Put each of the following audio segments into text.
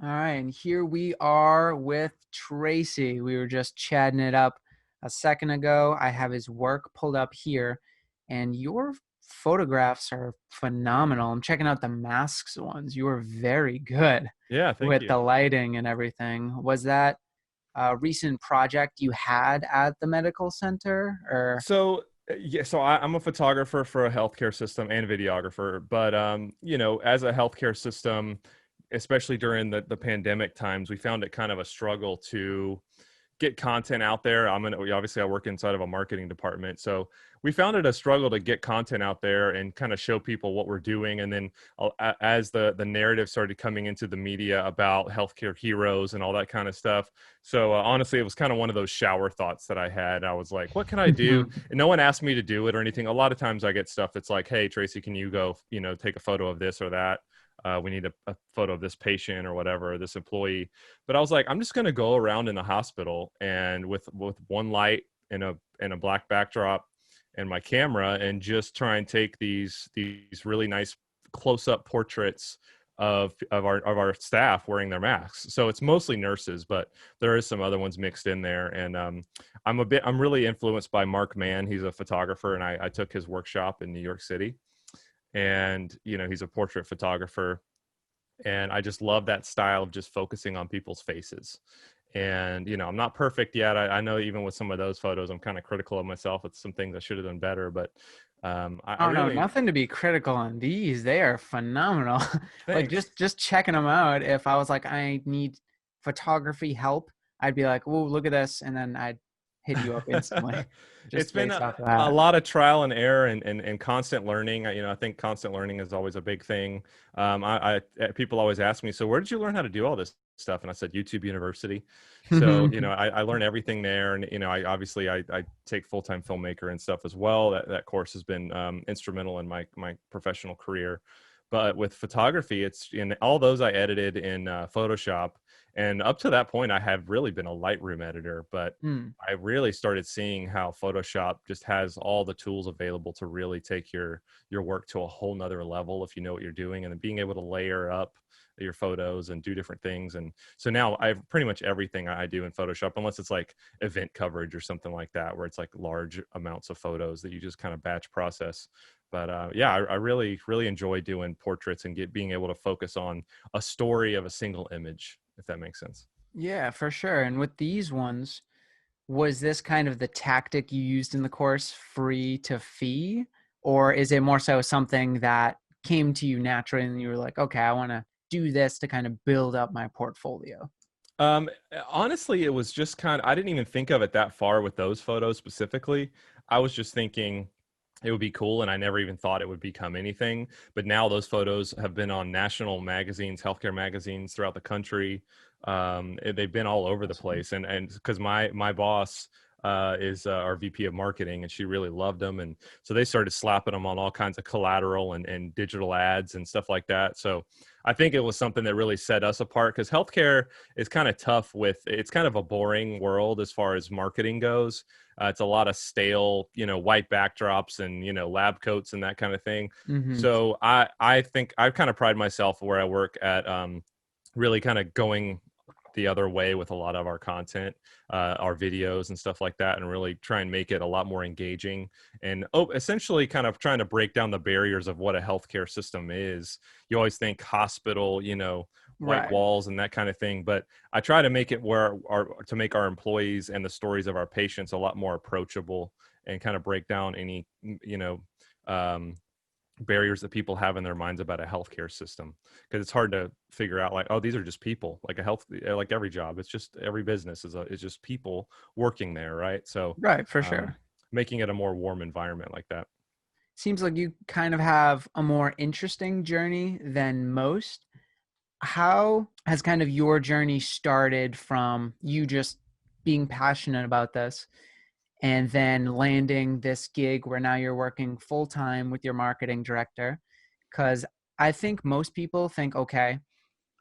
All right, and here we are with Tracy. We were just chatting it up a second ago. I have his work pulled up here, and your photographs are phenomenal. I'm checking out the masks ones. You were very good Yeah, thank with you. the lighting and everything. Was that a recent project you had at the medical center, or? So I'm a photographer for a healthcare system and videographer, but as a healthcare system, especially during the pandemic times, we found it kind of a struggle to get content out there. Obviously I work inside of a marketing department, so we found it a struggle to get content out there and kind of show people what we're doing. And then as the narrative started coming into the media about healthcare heroes and all that kind of stuff, so honestly, it was kind of one of those shower thoughts that I had. I was like, what can I do? And no one asked me to do it or anything. A lot of times I get stuff that's like, hey Tracy, can you go take a photo of this or that? We need a photo of this patient or whatever, or this employee. But I was like, I'm just going to go around in the hospital and with one light and a black backdrop and my camera, and just try and take these really nice close up portraits of our staff wearing their masks. So it's mostly nurses, but there is some other ones mixed in there. And I'm really influenced by Mark Mann. He's a photographer, and I took his workshop in New York City. And he's a portrait photographer, and I just love that style of just focusing on people's faces. And I'm not perfect yet. I know even with some of those photos I'm kind of critical of myself. It's some things I should have done better, but I Oh no, really nothing to be critical on these. They are phenomenal. Like thanks. just checking them out. If I was like, I need photography help, I'd be like, oh, look at this, and then I'd hit you up instantly, It's just been based off of a that. lot of trial and error, and constant learning. I think constant learning is always a big thing. People always ask me, so where did you learn how to do all this stuff? And I said, YouTube University. So I learned everything there. And I take full-time filmmaker and stuff as well. That course has been instrumental in my professional career. But with photography, it's in all those I edited in Photoshop. And up to that point, I have really been a Lightroom editor, but Hmm. I really started seeing how Photoshop just has all the tools available to really take your work to a whole nother level if you know what you're doing, and then being able to layer up your photos and do different things. And so now I have pretty much everything I do in Photoshop, unless it's like event coverage or something like that, where it's like large amounts of photos that you just kind of batch process. But yeah, I really, really enjoy doing portraits and being able to focus on a story of a single image, if that makes sense. Yeah, for sure. And with these ones, was this kind of the tactic you used in the course, free to fee, or is it more so something that came to you naturally and you were like, okay, I want to do this to kind of build up my portfolio? Honestly, it was just I didn't even think of it that far with those photos specifically. I was just thinking it would be cool, and I never even thought it would become anything. But now those photos have been on national magazines, healthcare magazines throughout the country. They've been all over the Awesome. place, and because my boss is our VP of marketing, and she really loved them, and so they started slapping them on all kinds of collateral and digital ads and stuff like that. So I think it was something that really set us apart, because healthcare is kind of tough it's kind of a boring world as far as marketing goes. It's a lot of stale, white backdrops and, lab coats and that kind of thing. Hmm. So I think I kind of pride myself where I work at, really kind of going the other way with a lot of our content, our videos and stuff like that, and really try and make it a lot more engaging, and essentially kind of trying to break down the barriers of what a healthcare system is. You always think hospital, white Right. walls and that kind of thing, but I try to make it to make our employees and the stories of our patients a lot more approachable, and kind of break down any um, barriers that people have in their minds about a healthcare system, because it's hard to figure out, like, oh, these are just people, like like every job, it's just every business is just people working there, right? So Right, for um, sure. making it a more warm environment like that. Seems like you kind of have a more interesting journey than most. How has kind of your journey started from you just being passionate about this and then landing this gig where now you're working full time with your marketing director? Because I think most people think, okay,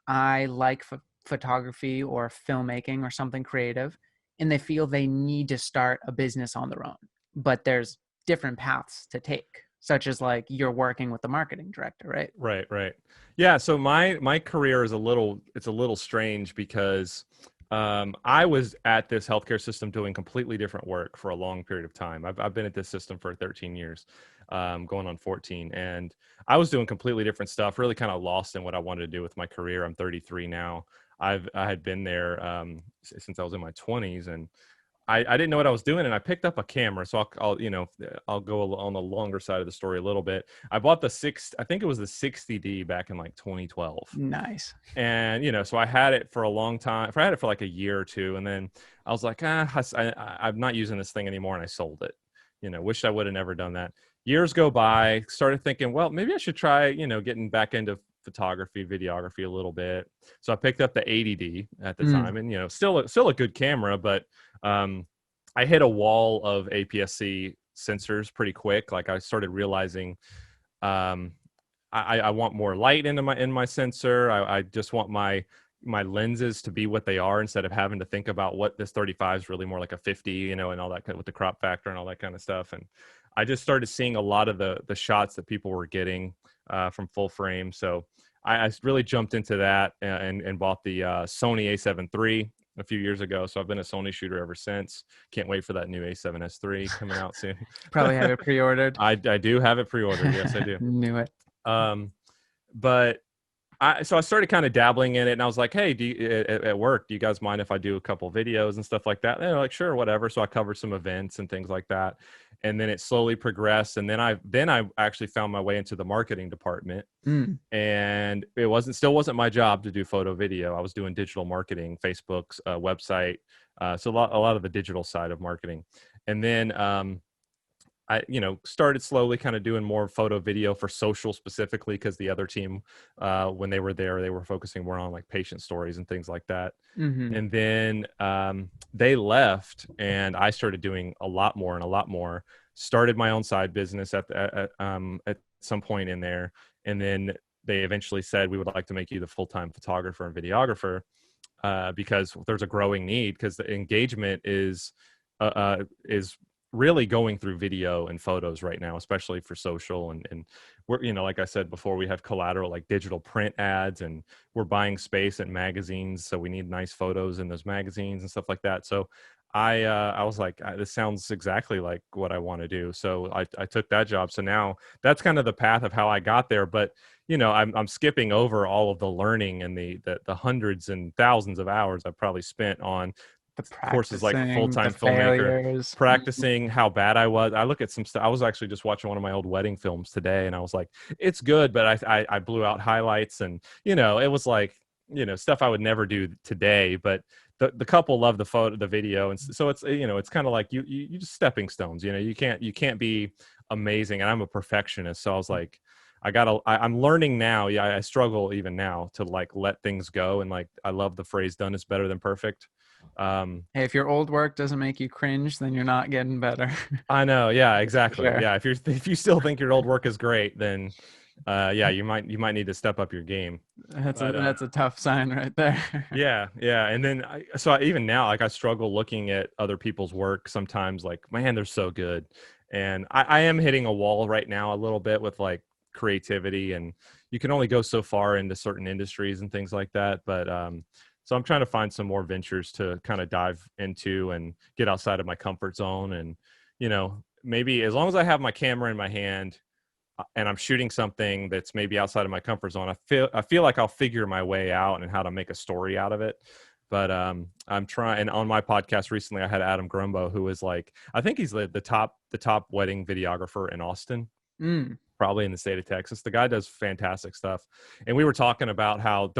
I like photography or filmmaking or something creative, and they feel they need to start a business on their own. But there's different paths to take. such as like you're working with the marketing director, right? Right, right. Yeah, so my career is a little strange because I was at this healthcare system doing completely different work for a long period of time. I've been at this system for 13 years, going on 14, and I was doing completely different stuff. Really, kind of lost in what I wanted to do with my career. I'm 33 now. I had been there since I was in my 20s, and I didn't know what I was doing, and I picked up a camera. So I'll go on the longer side of the story a little bit. I bought I think it was the 60D back in like 2012. Nice. And so I had it for a long time. I had it for like a year or two, and then I was like, I'm not using this thing anymore, and I sold it. Wish I would have never done that. Years go by, started thinking, well, maybe I should try, getting back into photography, videography a little bit. So I picked up the 80D at the Mm. time, and still a good camera, but I hit a wall of APS-C sensors pretty quick. Like I started realizing um, I want more light in my sensor. I just want my lenses to be what they are instead of having to think about what this 35 is really more like a 50, and all that with the crop factor and all that kind of stuff. And I just started seeing a lot of the shots that people were getting from full frame. So I really jumped into that and bought the Sony A7 III a few years ago. So I've been a Sony shooter ever since. Can't wait for that new A7S III coming out soon. Probably have it pre-ordered. I do have it pre-ordered. Yes, I do. Knew it. Um, but so I started kind of dabbling in it, and I was like, "Hey, at work, do you guys mind if I do a couple videos and stuff like that?" And they're like, "Sure, whatever." So I covered some events and things like that, and then it slowly progressed. And then I actually found my way into the marketing department, Mm. and it still wasn't my job to do photo video. I was doing digital marketing, Facebook's website, so a lot of the digital side of marketing, and then I, started slowly kind of doing more photo video for social specifically because the other team, when they were there, they were focusing more on like patient stories and things like that. Hmm. And then they left, and I started doing a lot more and a lot more. Started my own side business at some point in there, and then they eventually said, we would like to make you the full-time photographer and videographer because there's a growing need, because the engagement is really going through video and photos right now, especially for social. And we're, like I said before, we have collateral like digital print ads, and we're buying space at magazines, so we need nice photos in those magazines and stuff like that. So I was like, this sounds exactly like what I want to do. So I took that job. So now that's kind of the path of how I got there. But I'm skipping over all of the learning and the hundreds and thousands of hours I've probably spent on The courses like practicing, the full-time filmmaker, failures. practicing how bad I was. I look at some stuff. I was actually just watching one of my old wedding films today, and I was like, it's good, but I blew out highlights, and it was like stuff I would never do today. But the couple loved the video, and so it's it's kind of like you just stepping stones. You can't be amazing, and I'm a perfectionist, so I was like, I'm learning now. Yeah, I struggle even now to like let things go, and like I love the phrase "done is better than perfect." Hey, if your old work doesn't make you cringe, then you're not getting better. I know. Yeah, That's for exactly. sure. Yeah. If you still think your old work is great, then yeah, you might need to step up your game. But That's a tough sign right there. yeah, yeah. And then even now, like I struggle looking at other people's work sometimes, like, man, they're so good. And I am hitting a wall right now a little bit with like creativity, and you can only go so far into certain industries and things like that. But so I'm trying to find some more ventures to kind of dive into and get outside of my comfort zone. And maybe as long as I have my camera in my hand and I'm shooting something that's maybe outside of my comfort zone, I feel like I'll figure my way out and how to make a story out of it. But I'm trying. And on my podcast recently, I had Adam Grumbo, who is like, I think he's the top wedding videographer in Austin, Mm, probably in the state of Texas. The guy does fantastic stuff. And we were talking about how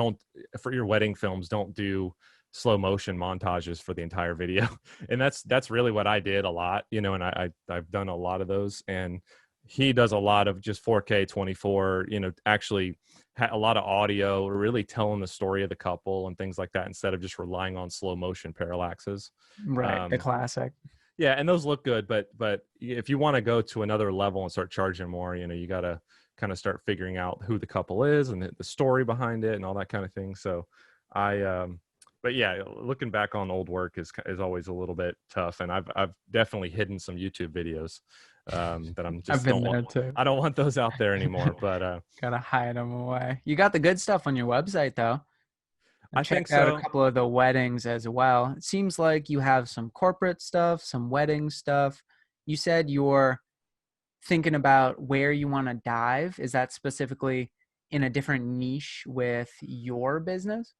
for your wedding films, don't do slow motion montages for the entire video. And that's really what I did a lot, and I've done a lot of those. And he does a lot of just 4K 24, actually a lot of audio, really telling the story of the couple and things like that, instead of just relying on slow motion parallaxes. right, the Um, classic. yeah, and those look good, but if you want to go to another level and start charging more, you got to kind of start figuring out who the couple is and the story behind it and all that kind of thing. So but yeah, looking back on old work is always a little bit tough, and I've definitely hidden some YouTube videos that I'm I've just been don't want. there too. I don't want those out there anymore. But Gotta hide them away. You got the good stuff on your website though. I I think checked out a so. couple of the weddings as well. It seems like you have some corporate stuff, some wedding stuff. You said you're thinking about where you want to dive. Is that specifically in a different niche with your business?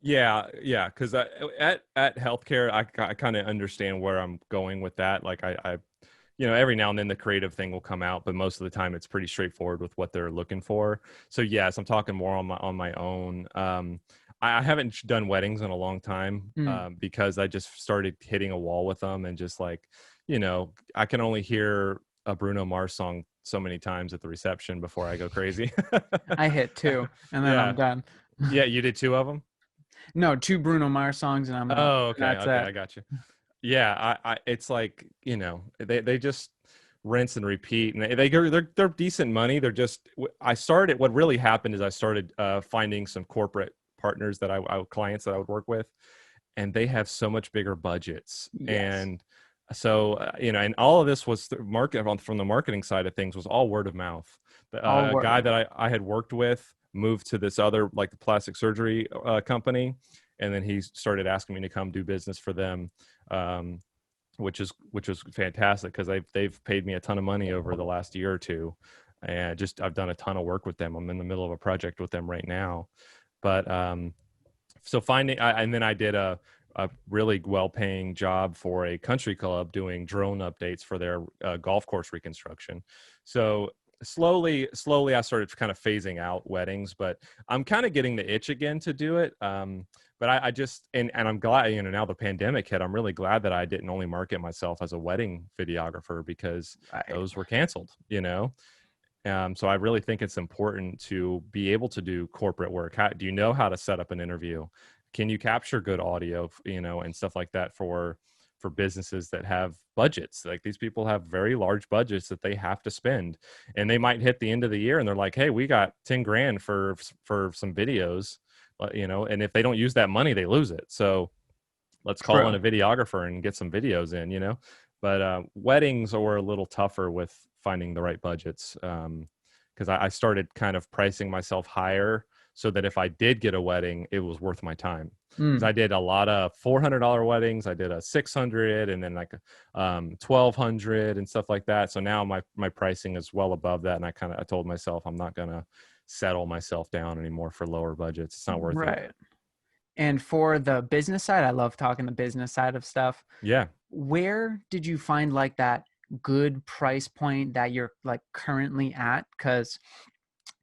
Yeah, yeah, because at healthcare, I kind of understand where I'm going with that. Like every now and then the creative thing will come out, but most of the time it's pretty straightforward with what they're looking for. So yes, I'm talking more on my own. I haven't done weddings in a long time Mm. because I just started hitting a wall with them, and just like, I can only hear a Bruno Mars song so many times at the reception before I go crazy. I hit two and then I'm Yeah, done. yeah, you did two of them. No, two Bruno Mars songs and Oh, and okay, that's okay, it. I got you. Yeah, it's like, they just rinse and repeat, and they're decent money. They're just, I started, what really happened is I started finding some corporate partners clients that I would work with, and they have so much bigger budgets. Yes. And so, and all of this was from the marketing side of things, was all word of mouth. All A word guy of that mouth. I had worked with moved to this other, like, the plastic surgery company, and then he started asking me to come do business for them, um, which was fantastic, because they've paid me a ton of money over the last year or two, and just I've done a ton of work with them. I'm in the middle of a project with them right now, but so and then I did a really well-paying job for a country club doing drone updates for their golf course reconstruction. So slowly I started kind of phasing out weddings, but I'm kind of getting the itch again to do it. But I just, and I'm glad, now the pandemic hit, I'm really glad that I didn't only market myself as a wedding videographer, because Right. those were canceled. So I really think it's important to be able to do corporate work. Do you know how to set up an interview? Can you capture good audio, and stuff like that for businesses that have budgets? Like, these people have very large budgets that they have to spend, and they might hit the end of the year and they're like, "Hey, we got 10 grand for some videos," and if they don't use that money, they lose it. So let's call in True. a videographer and get some videos in. But weddings are a little tougher with finding the right budgets, because I started kind of pricing myself higher, so that if I did get a wedding, it was worth my time. Because Mm. I did a lot of $400 weddings. I did a 600, and then like 1,200 and stuff like that. So now my pricing is well above that, and I told myself I'm not gonna settle myself down anymore for lower budgets. It's not worth it. Right. And for the business side, I love talking the business side of stuff. Yeah. Where did you find like that good price point that you're like currently at? Because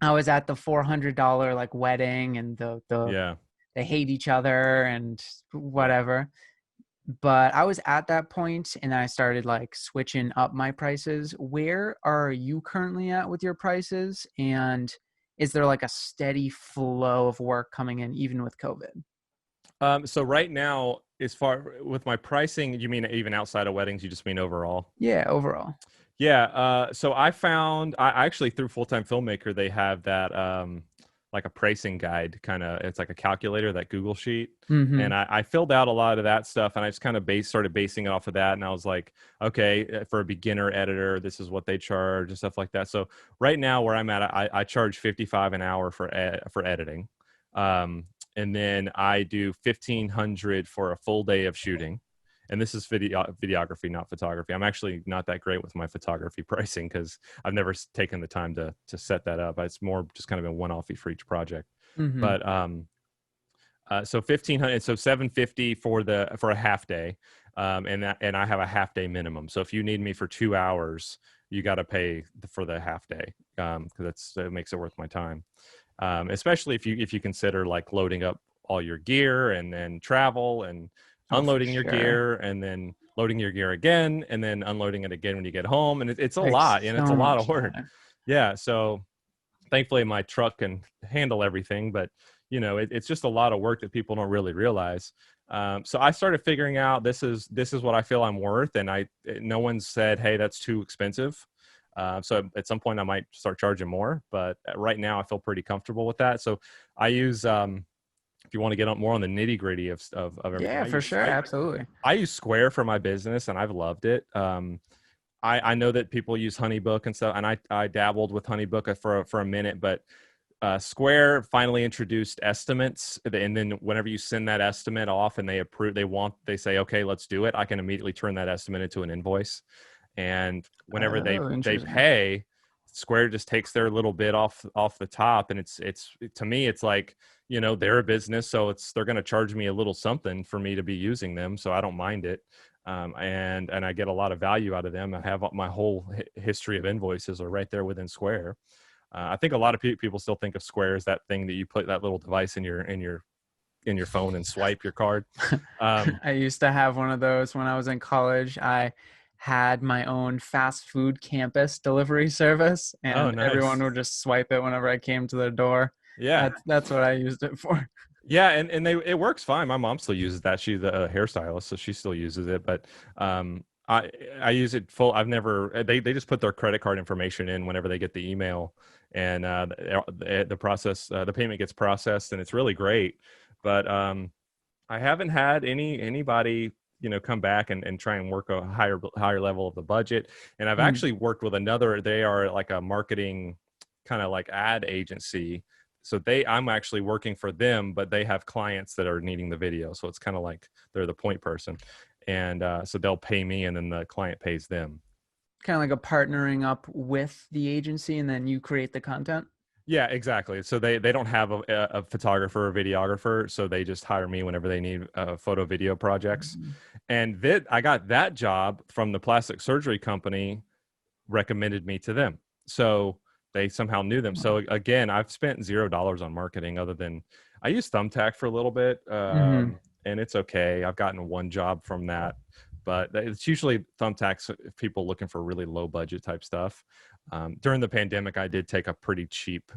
I was at the $400 like wedding and Yeah. they hate each other and whatever. But I was at that point and I started like switching up my prices. Where are you currently at with your prices? And is there like a steady flow of work coming in even with COVID? So right now, as far with my pricing, you mean even outside of weddings? You just mean overall? Yeah, overall. Yeah. So I actually, through Full-Time Filmmaker, they have that like a pricing guide, kind of. It's like a calculator, that Google sheet, Mm-hmm. and I filled out a lot of that stuff, and I just kind of started basing it off of that, and I was like, okay, for a beginner editor, this is what they charge and stuff like that. So right now, where I'm at, I charge 55 an hour for editing. Um, and then I do 1,500 for a full day of shooting, and this is videography, not photography. I'm actually not that great with my photography pricing, because I've never taken the time to set that up. It's more just kind of a one-off for each project. Mm-hmm. But so 1,500, so 750 for a half day, and I have a half day minimum. So if you need me for 2 hours, you got to pay for the half day, because it makes it worth my time. Especially if you consider like loading up all your gear, and then travel, and Oh, for unloading your sure. gear, and then loading your gear again, and then unloading it again when you get home, and it's a Takes lot, and it's a so lot of much work. time. Yeah, so thankfully my truck can handle everything, but it's just a lot of work that people don't really realize. So I started figuring out, this is what I feel I'm worth, and no one said, hey, that's too expensive. So at some point I might start charging more, but right now I feel pretty comfortable with that. So I use, if you want to get more on the nitty gritty of everything, Yeah, for sure. Absolutely. I use Square for my business, and I've loved it. I know that people use HoneyBook and stuff, and I dabbled with HoneyBook for a minute, but Square finally introduced estimates, and then whenever you send that estimate off and they approve, they say, okay, let's do it. I can immediately turn that estimate into an invoice, and whenever Oh, they interesting. pay, Square just takes their little bit off the top, and it's to me, it's like, they're a business, so they're going to charge me a little something for me to be using them, so I don't mind it. And I get a lot of value out of them. I have my whole history of invoices are right there within Square. I think a lot of people still think of Square as that thing that you put that little device in your phone and swipe your card. I used to have one of those when I was in college. I had my own fast food campus delivery service, Oh, and nice. everyone would just swipe it whenever I came to their door. Yeah, That's what I used it for. yeah, and it works fine. My mom still uses that. She's a hairstylist, so she still uses it. But I use it full. I've never. They just put their credit card information in whenever they get the email, and the process, the payment gets processed, and it's really great. But I haven't had anybody come back and try and work a higher level of the budget. And I've Mm, actually worked with another. They are like a marketing kind of like ad agency. So I'm actually working for them, but they have clients that are needing the video. So it's kind of like they're the point person, and so they'll pay me, and then the client pays them. kind of like a partnering up with the agency, and then you create the content. Yeah, exactly. So they don't have a photographer or videographer, so they just hire me whenever they need photo video projects. Mm, And that I got that job from the plastic surgery company recommended me to them. So they somehow knew them. wow. So again, I've spent $0 on marketing other than I use Thumbtack for a little bit, Mm-hmm. and it's okay. I've gotten one job from that, but it's usually Thumbtacks if people looking for really low budget type stuff. During the pandemic, I did take a pretty cheap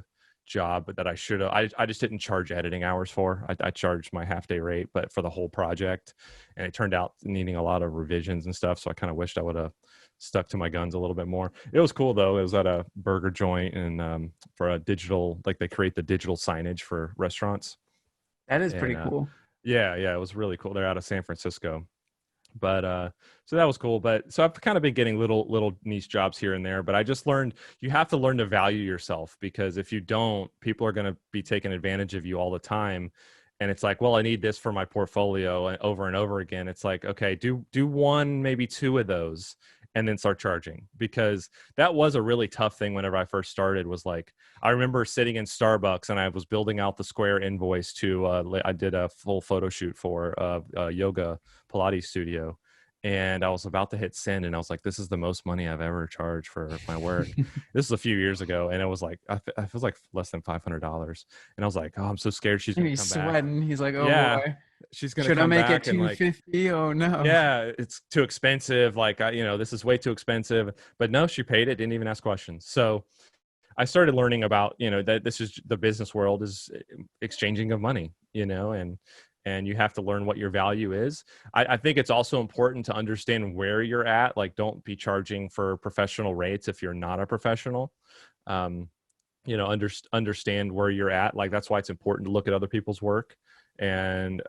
job that I should have. I just didn't charge editing hours for. I charged my half day rate, but for the whole project, and it turned out needing a lot of revisions and stuff. So I kind of wished I would have stuck to my guns a little bit more. It was cool though. It was at a burger joint, and for a digital, like they create the digital signage for restaurants. That is And pretty cool. yeah, it was really cool. They're out of San Francisco. But so that was cool. But so I've kind of been getting little niche jobs here and there. But I just learned you have to learn to value yourself, because if you don't, people are going to be taking advantage of you all the time. And it's like, well, I need this for my portfolio, and over again. It's like, okay, do one, maybe two of those, and then start charging, because that was a really tough thing whenever I first started. Was like, I remember sitting in Starbucks and I was building out the Square invoice to I did a full photo shoot for a yoga Pilates studio, and I was about to hit send, and I was like, this is the most money I've ever charged for my work. This is a few years ago, and it was like I was like less than $500, and I was like, oh, I'm so scared she's And gonna he's come back. sweating. He's like, "Oh Yeah, boy, she's gonna should I come make it back and like, 250? Oh no." yeah, it's too expensive. Like, this is way too expensive. But no, she paid it, didn't even ask questions. So I started learning about, that this is the business world is exchanging of money, and you have to learn what your value is. I think it's also important to understand where you're at. Like, don't be charging for professional rates if you're not a professional. Um, understand where you're at. Like, that's why it's important to look at other people's work. And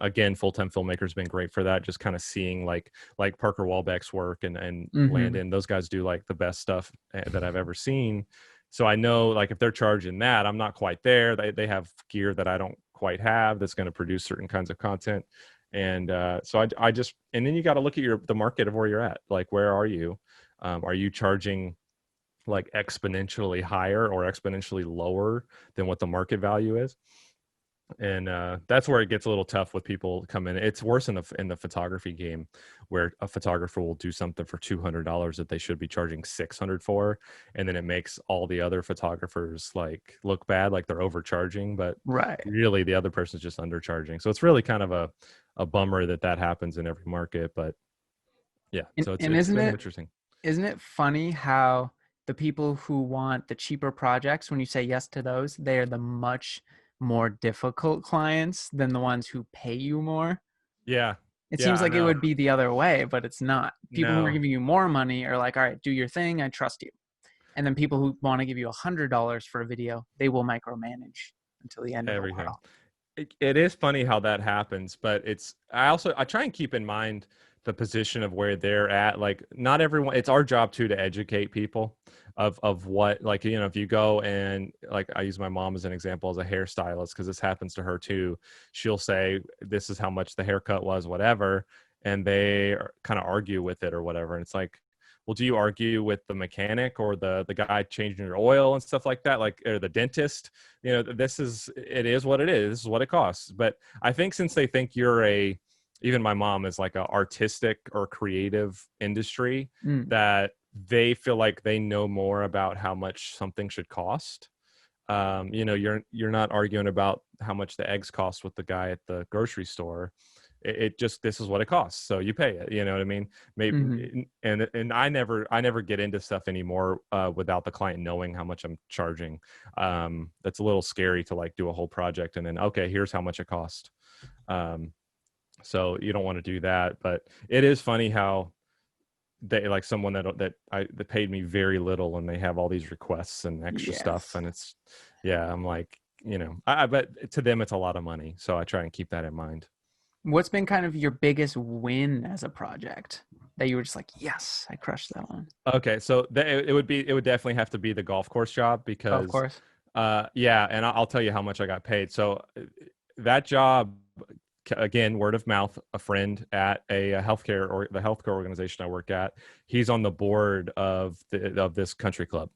again, full-time filmmaker has been great for that. Just kind of seeing like Parker Walbeck's work, and Mm-hmm. Landon, those guys do like the best stuff that I've ever seen. So I know, like, if they're charging that, I'm not quite there. They have gear that I don't quite have that's going to produce certain kinds of content. And so I just, and then you got to look at the market of where you're at. Like, where are you? Are you charging like exponentially higher or exponentially lower than what the market value is? And that's where it gets a little tough with people come in. It's worse in the photography game, where a photographer will do something for $200 that they should be charging 600 for, and then it makes all the other photographers like look bad, like they're overcharging, but Right. really the other person's just undercharging. So it's really kind of a bummer that happens in every market. But yeah, And so and it's been interesting. isn't it funny how the people who want the cheaper projects, when you say yes to those, they are the much more difficult clients than the ones who pay you more? Yeah, It yeah, seems I like it know. would be the other way, but it's not. People who are No, giving you more money are like, all right, do your thing. I trust you. And then people who want to give you $100 for a video, they will micromanage until the end of the everything. world. It is funny how that happens, but I try and keep in mind the position of where they're at. Like, not everyone, it's our job too to educate people of what, like, you know, if you go and, like, I use my mom as an example as a hairstylist because this happens to her too. She'll say this is how much the haircut was, whatever, and they kind of argue with it or whatever, and it's like, well, do you argue with the mechanic or the guy changing your oil and stuff like that, like, or the dentist? You know, it is what it is. This is what it costs. But I think since they think you're even my mom is like a artistic or creative industry, Mm, that they feel like they know more about how much something should cost. You know, you're not arguing about how much the eggs cost with the guy at the grocery store. It just, this is what it costs, so you pay it. You know what I mean? mhm. Maybe, and I never get into stuff anymore without the client knowing how much I'm charging. That's a little scary to like do a whole project and then, okay, here's how much it cost. Um, so you don't want to do that, but it is funny how they, like, someone that paid me very little and they have all these requests and extra stuff, Yes. and it's, yeah, I'm like, you know, I bet to them it's a lot of money, so I try and keep that in mind. What's been kind of your biggest win as a project that you were just like, yes, I crushed that one? Okay, so it would definitely have to be the golf course job Oh, of because, course. yeah, and I'll tell you how much I got paid. So that job, again, word of mouth, a friend at the healthcare organization I work at, he's on the board of this country club.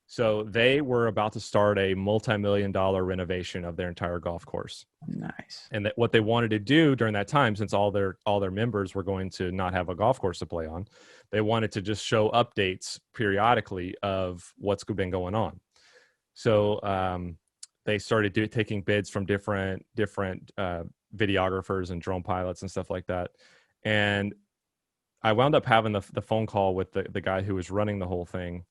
So they were about to start a multi-million dollar renovation of their entire golf course. Nice. And that what they wanted to do during that time, since all their members were going to not have a golf course to play on, they wanted to just show updates periodically of what's been going on. So they started taking bids from different videographers and drone pilots and stuff like that. And I wound up having the phone call with the guy who was running the whole thing,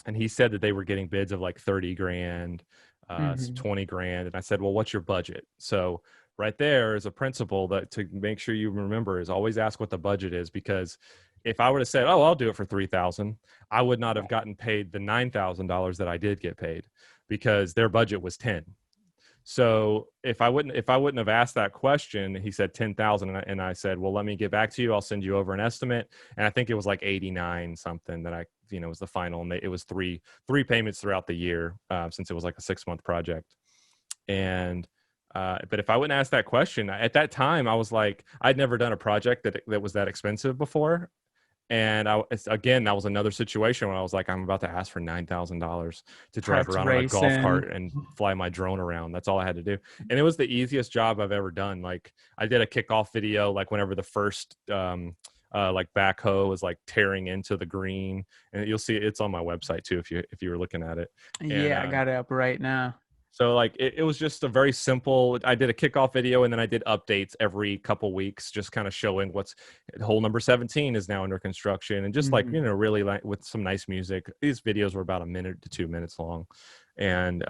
and he said that they were getting bids of like 30 grand, Hmm. 20 grand. And I said, well, what's your budget? So right there is a principle that to make sure you remember is always ask what the budget is, because if I would have said, oh, I'll do it for 3,000, I would not have Right. gotten paid the $9,000 that I did get paid, because their budget was 10. So if I wouldn't have asked that question, he said 10,000, and I said, well, let me get back to you. I'll send you over an estimate. And I think it was like 89 something that I, was the final, and it was three payments throughout the year, since it was like a 6-month project. And but if I wouldn't ask that question at that time, I was like, I'd never done a project that was that expensive before. And again, that was another situation when I was like, I'm about to ask for $9,000 to drive Hearts around on a golf racing. cart and fly my drone around. That's all I had to do. And it was the easiest job I've ever done. Like, I did a kickoff video, like whenever the first, like, backhoe was like tearing into the green, and you'll see it's on my website too, if you were looking at it. And Yeah, I got it up right now. so, like, it was just a very simple, I did a kickoff video and then I did updates every couple weeks, just kind of showing what's hole number 17 is now under construction, and just, like, Hmm. really, like, with some nice music. These videos were about a minute to 2 minutes long. And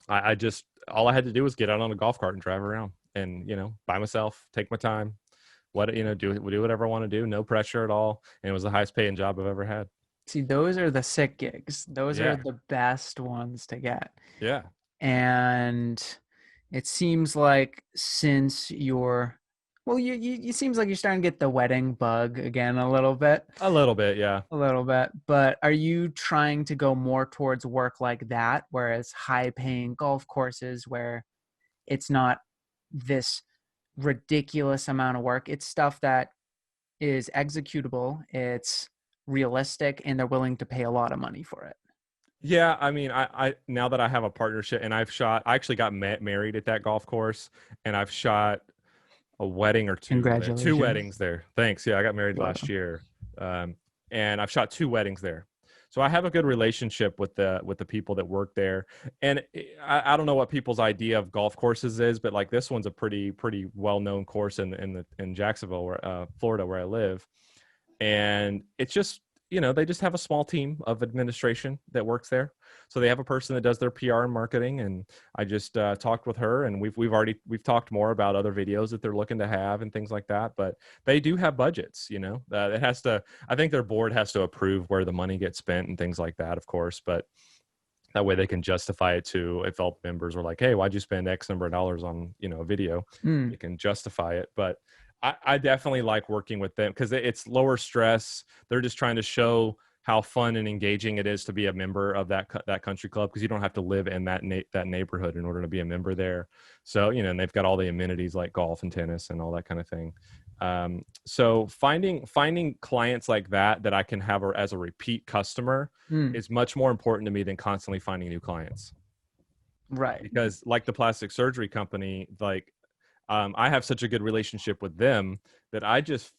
I just, all I had to do was get out on a golf cart and drive around, and, by myself, take my time, do whatever I want to do, no pressure at all. And it was the highest paying job I've ever had. See, those are the sick gigs. Those are Yeah. the best ones to get. Yeah. And it seems like since you're, well, you seems like you're starting to get the wedding bug again a little bit. A little bit. Yeah. A little bit, but are you trying to go more towards work like that, whereas high paying golf courses where it's not this ridiculous amount of work? It's stuff that is executable, it's realistic, and they're willing to pay a lot of money for it. Yeah, I mean, I now that I have a partnership, and I actually got married at that golf course, and I've shot a wedding or two there, two Congratulations. weddings there. Thanks. Yeah, I got married You're last welcome. year, um, and I've shot two weddings there. So I have a good relationship with the people that work there. And I don't know what people's idea of golf courses is, but like, this one's a pretty well known course in Jacksonville, Florida, where I live. And it's just, they just have a small team of administration that works there. So they have a person that does their PR and marketing, and I just talked with her, and we've talked more about other videos that they're looking to have and things like that. But they do have budgets. It has to, I think their board has to approve where the money gets spent and things like that, of course. But that way they can justify it to, if all members were like, hey, why'd you spend X number of dollars on a video, Mm, they can justify it. But I definitely like working with them because it's lower stress. They're just trying to show how fun and engaging it is to be a member of that country club, because you don't have to live in that neighborhood in order to be a member there. So, and they've got all the amenities like golf and tennis and all that kind of thing. So finding clients like that I can have as a repeat customer Mm, is much more important to me than constantly finding new clients. right. Because like the plastic surgery company, like I have such a good relationship with them that I just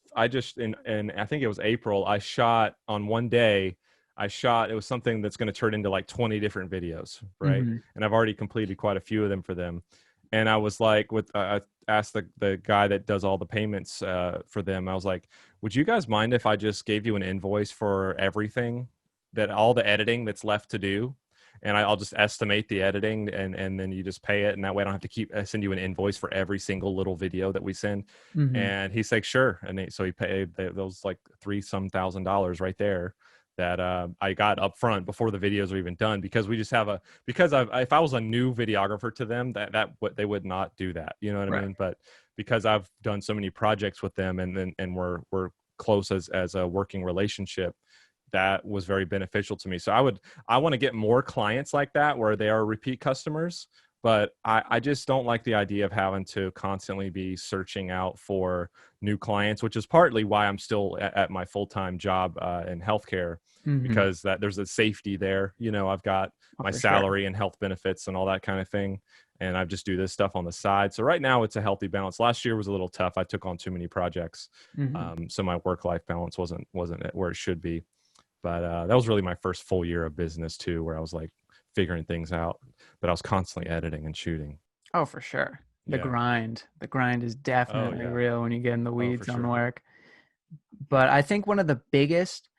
in I think it was April, I shot on one day. It was something that's going to turn into like 20 different videos, right? Hmm. And I've already completed quite a few of them for them. And I was like, I asked the guy that does all the payments for them. I was like, would you guys mind if I just gave you an invoice for everything, that all the editing that's left to do? And I'll just estimate the editing, and then you just pay it, and that way I don't have to send you an invoice for every single little video that we send. Hmm. And he's like, sure. And so he paid those like $3,000 right there that I got up front before the videos are even done, because we just have if I was a new videographer to them, they would not do that, you know what I Right. mean? But because I've done so many projects with them, and we're close as a working relationship, that was very beneficial to me. So I want to get more clients like that where they are repeat customers, but I just don't like the idea of having to constantly be searching out for new clients, which is partly why I'm still at my full-time job in healthcare, Hmm. because that there's a safety there. I've got Oh, my for sure. salary and health benefits and all that kind of thing. And I just do this stuff on the side. So right now it's a healthy balance. Last year was a little tough. I took on too many projects. Hmm. So my work-life balance wasn't where it should be. But that was really my first full year of business too, where I was like figuring things out, but I was constantly editing and shooting. Oh, for sure. Yeah. The grind is Oh definitely yeah. real when you get in the Oh, for weeds on sure. work. But I think one of the biggest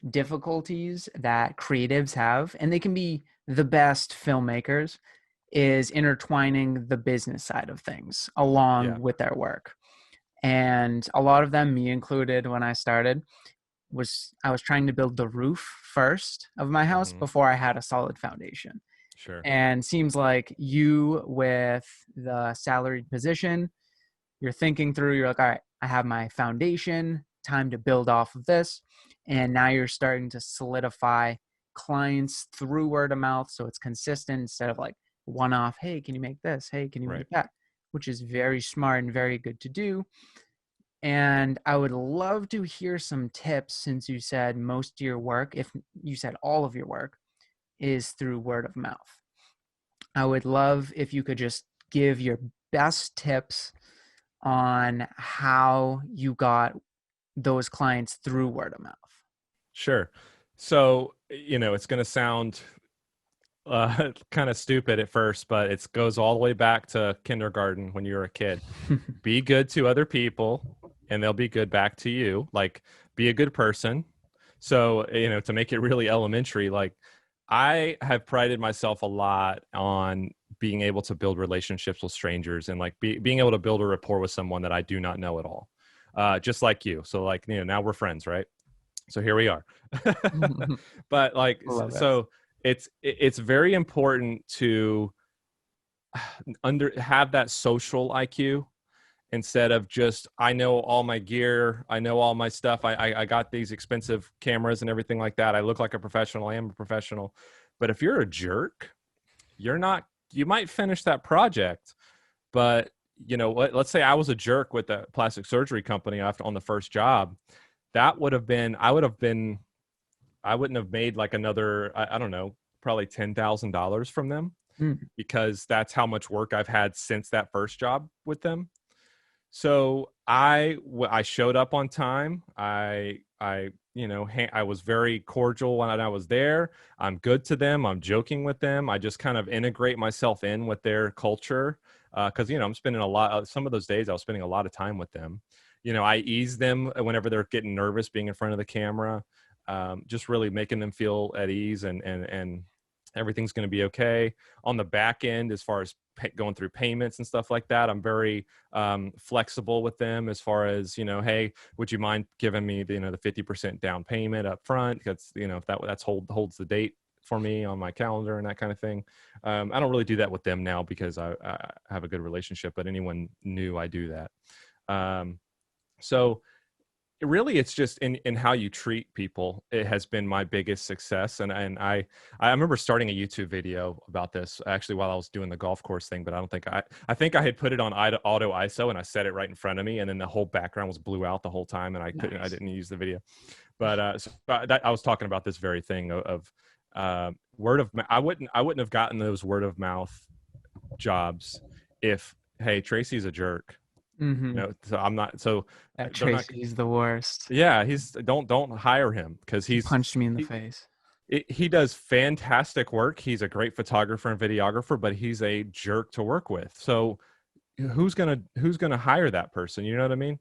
difficulties that creatives have, and they can be the best filmmakers, is intertwining the business side of things along Yeah. with their work. And a lot of them, me included, when I started, I was trying to build the roof first of my house Hmm. before I had a solid foundation. Sure. And seems like you, with the salaried position, you're thinking through, you're like, all right, I have my foundation, time to build off of this. And now you're starting to solidify clients through word of mouth. So it's consistent instead of like one off, hey, can you make this? Hey, can you Right. make that? Which is very smart and very good to do. And I would love to hear some tips, since you said most of your work, if you said all of your work, is through word of mouth. I would love if you could just give your best tips on how you got those clients through word of mouth. Sure. So, it's going to sound kind of stupid at first, but it goes all the way back to kindergarten when you were a kid. Be good to other people and they'll be good back to you. Like, be a good person. So, to make it really elementary, like, I have prided myself a lot on being able to build relationships with strangers, and like being able to build a rapport with someone that I do not know at all. Just like you. So like, now we're friends, right? So here we are. But like, Love it. so it's very important to have that social IQ, instead of just, I know all my gear, I know all my stuff, I got these expensive cameras and everything like that, I look like a professional, I am a professional. But if you're a jerk, you're not. You might finish that project, but let's say I was a jerk with the plastic surgery company after on the first job. That would have been I wouldn't have made like another, I don't know, probably $10,000 from them, Mm. because that's how much work I've had since that first job with them. So I showed up on time. I was very cordial when I was there. I'm good to them. I'm joking with them. I just kind of integrate myself in with their culture, because I'm spending some of those days I was spending a lot of time with them. I ease them whenever they're getting nervous being in front of the camera, just really making them feel at ease, and everything's going to be okay. On the back end, as far as going through payments and stuff like that, I'm very flexible with them, as far as, hey, would you mind giving me the 50% down payment up front? Because, if that's holds the date for me on my calendar and that kind of thing. I don't really do that with them now because I have a good relationship, but anyone new, I do that. So really it's just in how you treat people. It has been my biggest success. And I remember starting a YouTube video about this actually while I was doing the golf course thing, but I think I had put it on auto ISO and I set it right in front of me, and then the whole background was blue out the whole time, and I Nice. didn't use the video. But I was talking about this very thing of word of mouth. I wouldn't have gotten those word of mouth jobs if, hey, Tracy's a jerk. Mm-hmm. So I'm not, so That they're not. Tracy's the worst. Yeah, he's don't hire him because He punched me in the face. he does fantastic work. He's a great photographer and videographer, but he's a jerk to work with. So who's gonna hire that person? You know what I mean?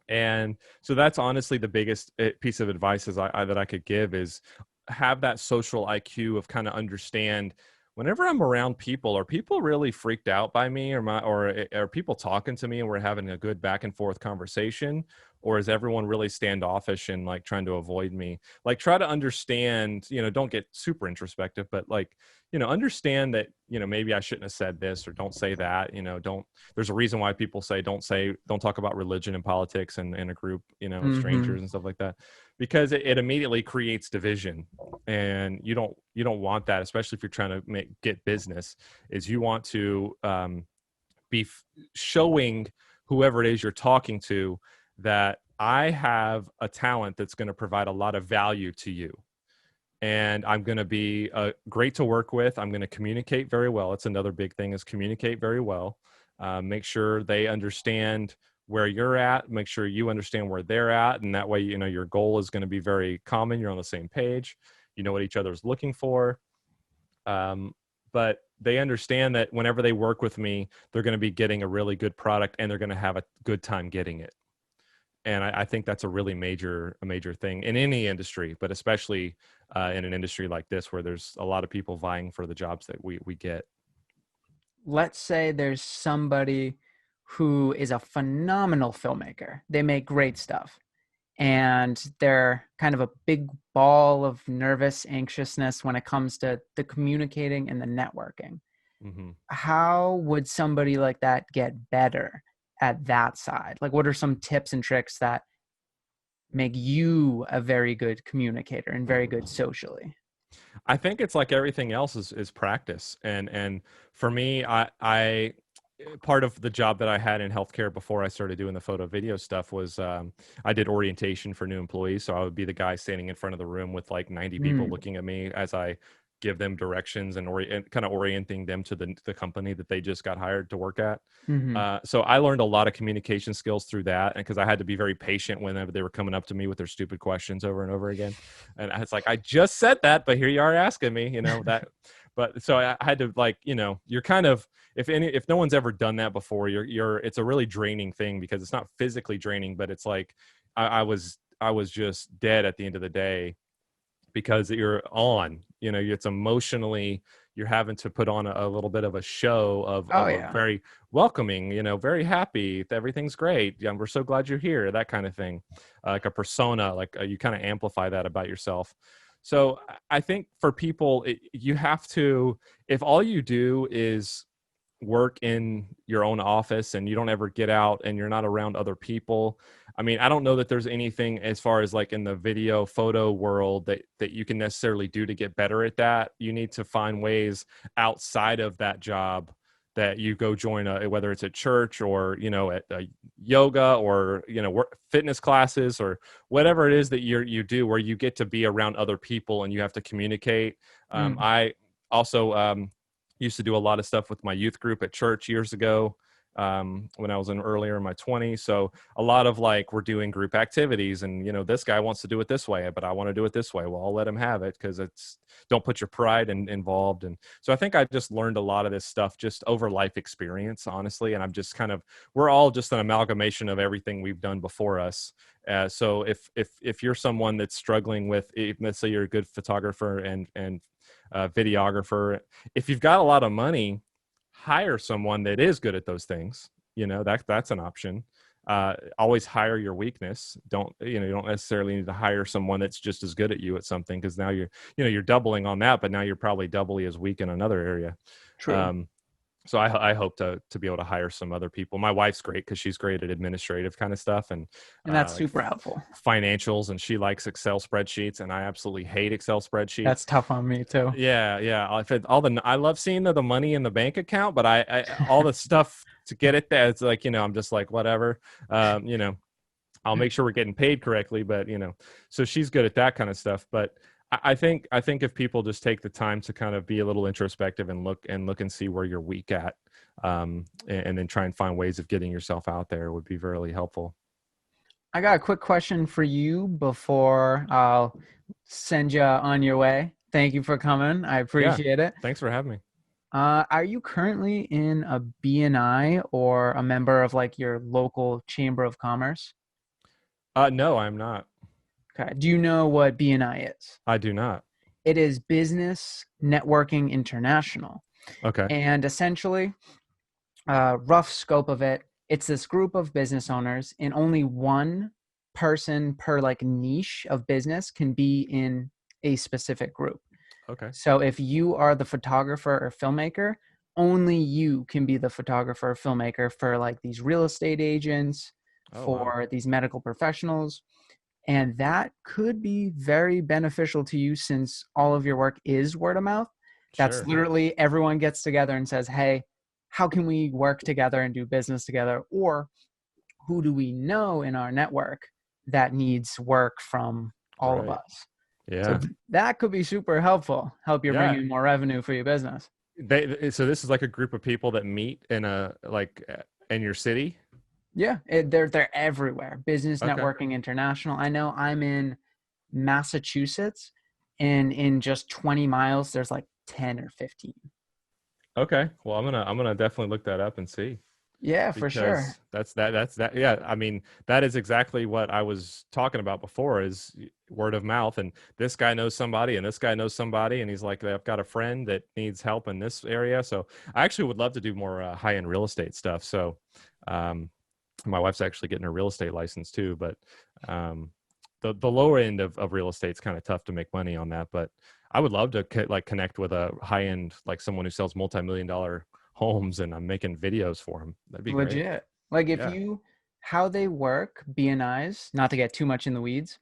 And so that's honestly the biggest piece of advice that I could give is have that social IQ of kind of understand whenever I'm around people, are people really freaked out by me, or are people talking to me and we're having a good back and forth conversation, or is everyone really standoffish and like trying to avoid me? Like try to understand, don't get super introspective, but like, understand that, maybe I shouldn't have said this or don't say that, don't, there's a reason why people say don't talk about religion and politics and in a group, of Mm-hmm. strangers and stuff like that, because it immediately creates division. And you don't want that, especially if you're trying to get business. Is you want to be showing whoever it is you're talking to that I have a talent that's going to provide a lot of value to you, and I'm going to be great to work with. I'm going to communicate very well. It's another big thing, is communicate very well. Make sure they understand where you're at. Make sure you understand where they're at. And that way, your goal is going to be very common. You're on the same page. You know what each other's looking for. But they understand that whenever they work with me, they're going to be getting a really good product and they're going to have a good time getting it. And I think that's a really major thing in any industry, but especially in an industry like this where there's a lot of people vying for the jobs that we get. Let's say there's somebody who is a phenomenal filmmaker. They make great stuff, and they're kind of a big ball of nervous anxiousness when it comes to the communicating and the networking. Hmm. How would somebody like that get better at that side? Like, what are some tips and tricks that make you a very good communicator and very good socially? I think it's like everything else is practice. And for me, I part of the job that I had in healthcare before I started doing the photo video stuff was I did orientation for new employees. So I would be the guy standing in front of the room with like 90 people Mm, looking at me as I give them directions and kind of orienting them to the company that they just got hired to work at. hmm. So I learned a lot of communication skills through that, and because I had to be very patient whenever they were coming up to me with their stupid questions over and over again, and it's like, I just said that, but here you are asking me, that. But so I had to, like, you're kind of, if no one's ever done that before, it's a really draining thing, because it's not physically draining, but it's like I was just dead at the end of the day, because you're on, it's emotionally, you're having to put on a little bit of a show Oh of a yeah. very welcoming, very happy, everything's great, yeah, we're so glad you're here, that kind of thing, like a persona, like you kind of amplify that about yourself. So I think for people, you have to, if all you do is work in your own office and you don't ever get out and you're not around other people, I mean, I don't know that there's anything as far as like in the video photo world that you can necessarily do to get better at that. You need to find ways outside of that job, that you go join whether it's a church or at a yoga, or fitness classes, or whatever it is that you do, where you get to be around other people and you have to communicate. Mm, I also used to do a lot of stuff with my youth group at church years ago, when I was earlier in my 20s. So a lot of like, we're doing group activities, and this guy wants to do it this way, but I want to do it this way. Well, I'll let him have it, because it's, don't put your pride involved. And so I think I just learned a lot of this stuff just over life experience, honestly. And I'm just kind of, we're all just an amalgamation of everything we've done before us. So if you're someone that's struggling with, let's say you're a good photographer and videographer, if you've got a lot of money, hire someone that is good at those things. That's an option. Always hire your weakness. You don't necessarily need to hire someone that's just as good at you at something, because now you're doubling on that, but now you're probably doubly as weak in another area. true. um, So I hope to be able to hire some other people. My wife's great because she's great at administrative kind of stuff and And that's like super helpful. financials, and she likes Excel spreadsheets, and I absolutely hate Excel That's spreadsheets. tough on me too. Yeah, yeah. All the I love seeing the money in the bank account, but I all the stuff to get it there, it's like, I'm just like whatever. Um, you know, I'll make sure we're getting paid correctly, but so she's good at that kind of stuff. But I think if people just take the time to kind of be a little introspective and look and see where you're weak at, and then try and find ways of getting yourself out there would be really helpful. I got a quick question for you before I'll send you on your way. Thank you for coming. I Yeah, appreciate it. thanks for having me. Are you currently in a BNI or a member of like your local chamber of commerce? No, I'm not. Okay. Do you know what BNI is? I do not. It is Business Networking International. Okay. And essentially, rough scope of it, it's this group of business owners, and only one person per like niche of business can be in a specific group. Okay. So if you are the photographer or filmmaker, only you can be the photographer or filmmaker for like these real estate agents, Oh, wow. for these medical professionals. And that could be very beneficial to you since all of your work is word of mouth. That's Sure. literally everyone gets together and says, hey, how can we work together and do business together? Or who do we know in our network that needs work from all of Right. us? So Yeah. that could be super helpful, help you bring Yeah. in more revenue for your business. So this is like a group of people that meet in a in your city. Yeah, they're everywhere. Business Okay. Networking International. I know I'm in Massachusetts, and in just 20 miles, there's like 10 or 15. Okay. Well, I'm gonna definitely look that up and see, Yeah, for sure. because that's that. Yeah. I mean, that is exactly what I was talking about before, is word of mouth. And this guy knows somebody, and this guy knows somebody, and he's like, I've got a friend that needs help in this area. So I actually would love to do more high end real estate stuff. So, um, my wife's actually getting her real estate license too, but um, the lower end of real estate's kind of tough to make money on that. But I would love to connect with a high end, like someone who sells multi-million-dollar homes, and I'm making videos for them. That'd be great. Legit. Like if Yeah. you how they work, BNIs, not to get too much in the weeds,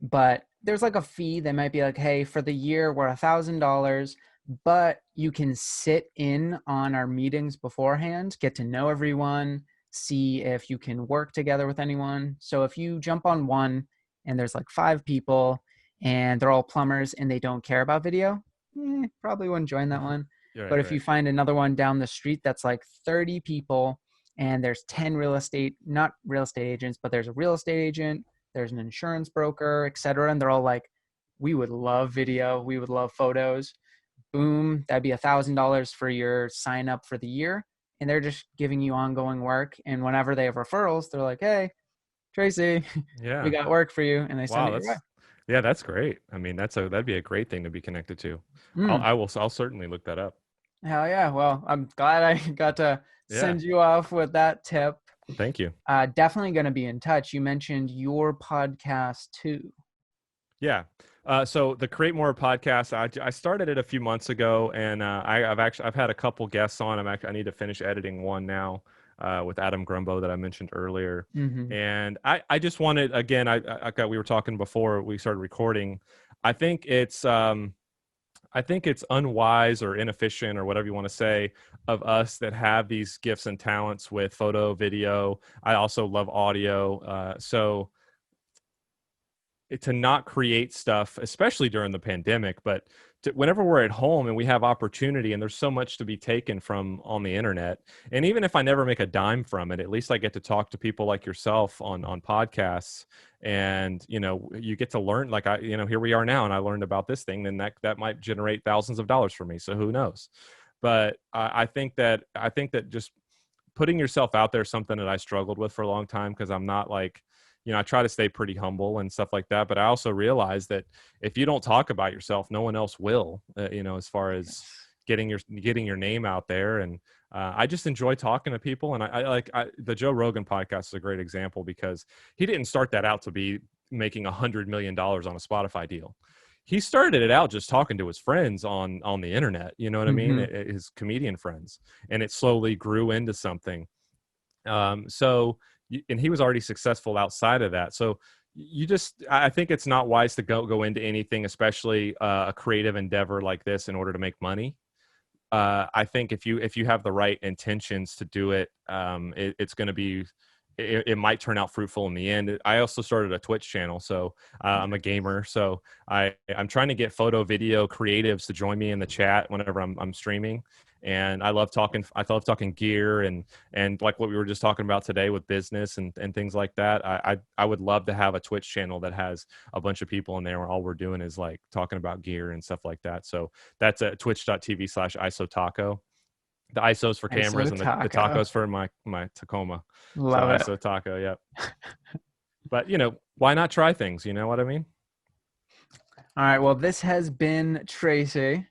but there's like a fee that might be like, hey, for the year we're $1,000, but you can sit in on our meetings beforehand, get to know everyone, see if you can work together with anyone. So if you jump on one and there's like 5 people and they're all plumbers and they don't care about video, probably wouldn't join that one. You're But right. if you Right. find another one down the street that's like 30 people and there's 10 real estate, not real estate agents, but there's a real estate agent, there's an insurance broker, etc. And they're all like, we would love video, we would love photos. Boom, that'd be $1,000 for your sign up for the year. And they're just giving you ongoing work. And whenever they have referrals, they're like, hey, Tracy, we Yeah. got work for you. And they send Wow. it your way. Yeah, that's great. I mean, that'd be a great thing to be connected to. Mm, I'll certainly look that up. hell yeah. Well, I'm glad I got to Yeah. send you off with that tip. Thank you. Definitely going to be in touch. You mentioned your podcast too. Yeah. So the Create More podcast, I started it a few months ago, and I've had a couple guests on. I need to finish editing one now, with Adam Grumbo that I mentioned earlier. Mm-hmm. And I just wanted, again, we were talking before we started recording. I think it's unwise or inefficient or whatever you want to say of us that have these gifts and talents with photo, video. I also love audio. So to not create stuff, especially during the pandemic, but whenever we're at home and we have opportunity, and there's so much to be taken from on the internet. And even if I never make a dime from it, at least I get to talk to people like yourself on podcasts, and you get to learn. Like here we are now, and I learned about this thing, then that might generate thousands of dollars for me. So who knows? But I think that just putting yourself out there is something that I struggled with for a long time, because I'm not like, I try to stay pretty humble and stuff like that. But I also realize that if you don't talk about yourself, no one else will, as far as Yes. getting your name out there. And I just enjoy talking to people. And the Joe Rogan podcast is a great example, because he didn't start that out to be making $100 million on a Spotify deal. he started it out just talking to his friends on the internet. You know what I mean? Mm-hmm. His comedian friends, and it slowly grew into something. So, and he was already successful outside of that. So you just, I think it's not wise to go into anything, especially a creative endeavor like this, in order to make money. I think if you have the right intentions to do it, it's going to be, it might turn out fruitful in the end. I also started a Twitch channel, so I'm a gamer. So I'm trying to get photo video creatives to join me in the chat whenever I'm streaming. And I love talking. I love talking gear and like what we were just talking about today with business and things like that. I would love to have a Twitch channel that has a bunch of people in there where all we're doing is like talking about gear and stuff like that. So that's at twitch.tv/isotaco. The ISOs for ISO cameras and the taco. tacos for my Tacoma. So Love it. ISO taco, yep. But why not try things? You know what I mean? All right. Well, this has been Tracy,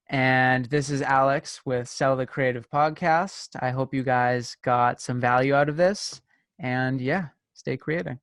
and this is Alex with Sell the Creative Podcast. I hope you guys got some value out of this. And yeah, stay creating.